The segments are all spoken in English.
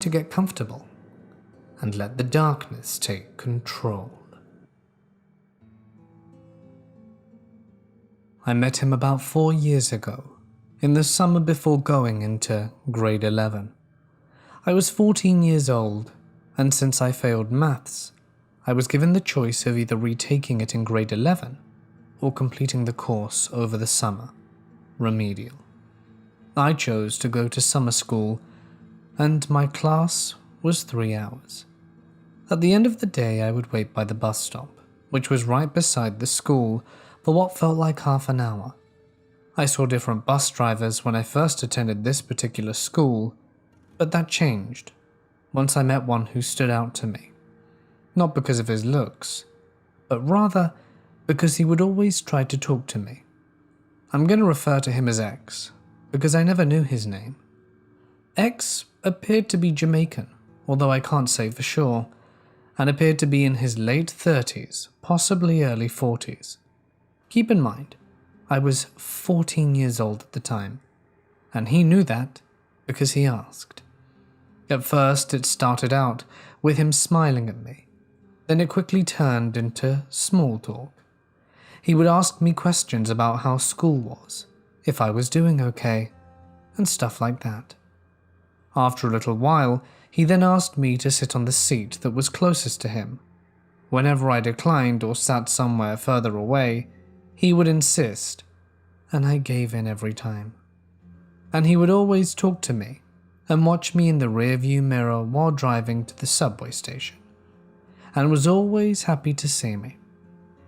to get comfortable and let the darkness take control. I met him about 4 years ago, in the summer before going into grade 11. I was 14 years old, and since I failed maths, I was given the choice of either retaking it in grade 11 or completing the course over the summer, remedial. I chose to go to summer school, and my class was 3 hours. At the end of the day, I would wait by the bus stop, which was right beside the school, for what felt like half an hour. I saw different bus drivers when I first attended this particular school, but that changed once I met one who stood out to me. Not because of his looks, but rather because he would always try to talk to me. I'm going to refer to him as X, because I never knew his name. X appeared to be Jamaican, although I can't say for sure, and appeared to be in his late 30s, possibly early 40s. Keep in mind, I was 14 years old at the time, and he knew that because he asked. At first, it started out with him smiling at me. Then it quickly turned into small talk. He would ask me questions about how school was, if I was doing okay, and stuff like that. After a little while, he then asked me to sit on the seat that was closest to him. Whenever I declined or sat somewhere further away, he would insist, and I gave in every time. And he would always talk to me and watch me in the rearview mirror while driving to the subway station, and was always happy to see me.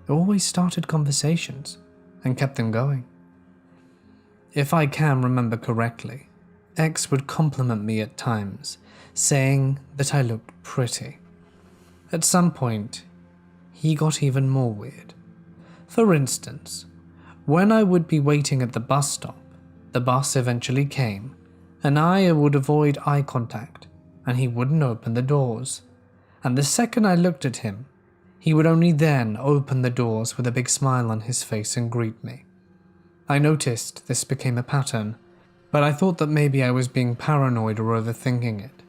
Always started conversations and kept them going. If I can remember correctly, X would compliment me at times, saying that I looked pretty. At some point, he got even more weird. For instance, when I would be waiting at the bus stop, the bus eventually came, and I would avoid eye contact, and he wouldn't open the doors. And the second I looked at him, he would only then open the doors with a big smile on his face and greet me. I noticed this became a pattern, but I thought that maybe I was being paranoid or overthinking it.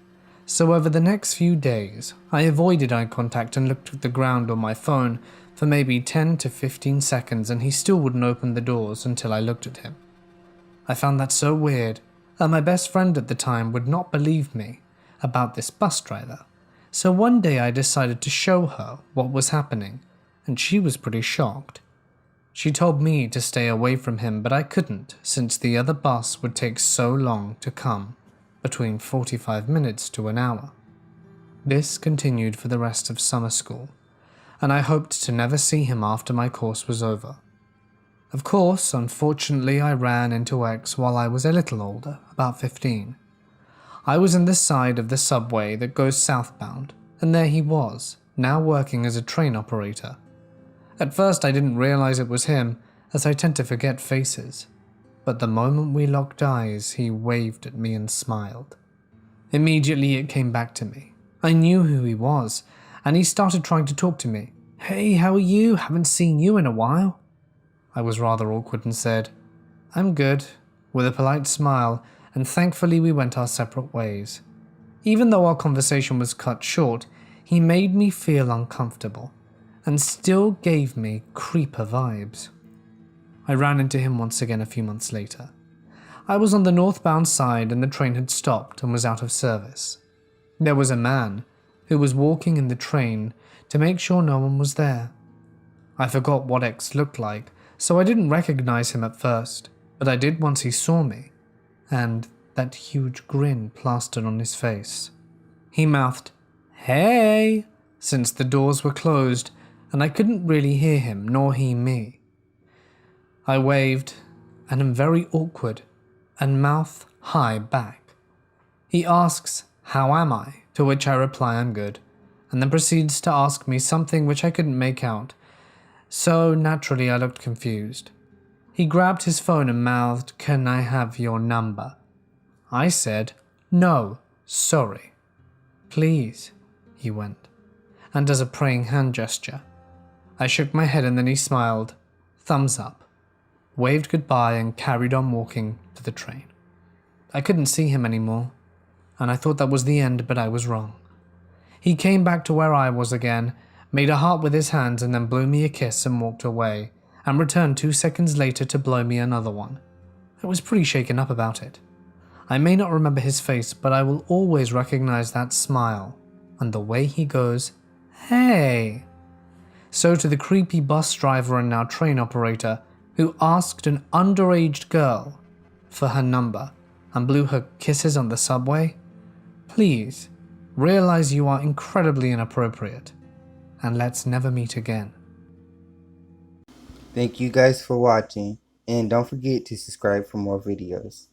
So over the next few days, I avoided eye contact and looked at the ground on my phone for maybe 10 to 15 seconds, and he still wouldn't open the doors until I looked at him. I found that so weird, and my best friend at the time would not believe me about this bus driver. So one day I decided to show her what was happening, and she was pretty shocked. She told me to stay away from him, but I couldn't since the other bus would take so long to come, between 45 minutes to an hour. This continued for the rest of summer school, and I hoped to never see him after my course was over. Of course, unfortunately, I ran into X while I was a little older, about 15. I was in the side of the subway that goes southbound, and there he was, now working as a train operator. At first I didn't realize it was him, as I tend to forget faces, but the moment we locked eyes, he waved at me and smiled. Immediately it came back to me. I knew who he was, and he started trying to talk to me. "Hey, how are you? Haven't seen you in a while." I was rather awkward and said, "I'm good," with a polite smile, and thankfully we went our separate ways. Even though our conversation was cut short, he made me feel uncomfortable, and still gave me creeper vibes. I ran into him once again a few months later. I was on the northbound side and the train had stopped and was out of service. There was a man who was walking in the train to make sure no one was there. I forgot what X looked like, so I didn't recognize him at first, but I did once he saw me, and that huge grin plastered on his face. He mouthed, "Hey," since the doors were closed, and I couldn't really hear him nor he me. I waved, and am very awkward, and mouth high back. He asks, "How am I?" to which I reply I'm good, and then proceeds to ask me something which I couldn't make out, so naturally I looked confused. He grabbed his phone and mouthed, "Can I have your number?" I said, "No, sorry." "Please," he went, and does a praying hand gesture. I shook my head and then he smiled, thumbs up, waved goodbye and carried on walking to the train. I couldn't see him anymore. and I thought that was the end, but I was wrong. He came back to where I was again, made a heart with his hands, and then blew me a kiss and walked away, and returned 2 seconds later to blow me another one. I was pretty shaken up about it. I may not remember his face, but I will always recognize that smile, and the way he goes, "Hey!" So to the creepy bus driver and now train operator who asked an underage girl for her number and blew her kisses on the subway, please realize you are incredibly inappropriate, and let's never meet again. Thank you guys for watching, and don't forget to subscribe for more videos.